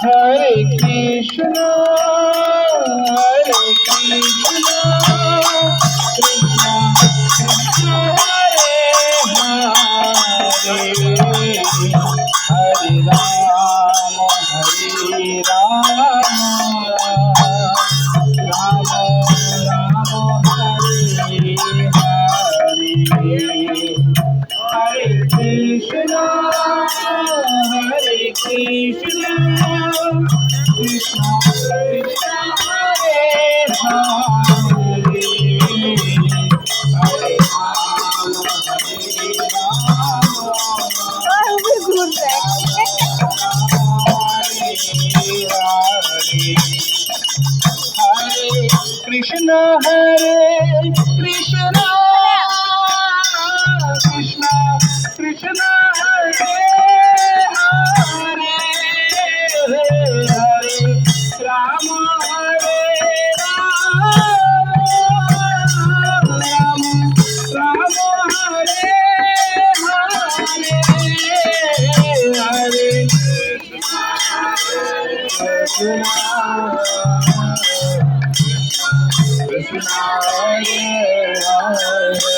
Hare Krishna, Hare Krishna, Krishna Krishna, Hare Hare, Hare Rama, Hare Rama, Rama Rama, Hare Hare. Hare Krishna, Hare Krishna, Krishna Krishna, Hare Hare, Hare Rama, Hare Rama, Hare Krishna, Hare Krishna, Krishna Krishna, Hare Hare, Hare Rama, Hare Rama, Rama Hare Hare, Hare Krishna, Krishna Hare Hare,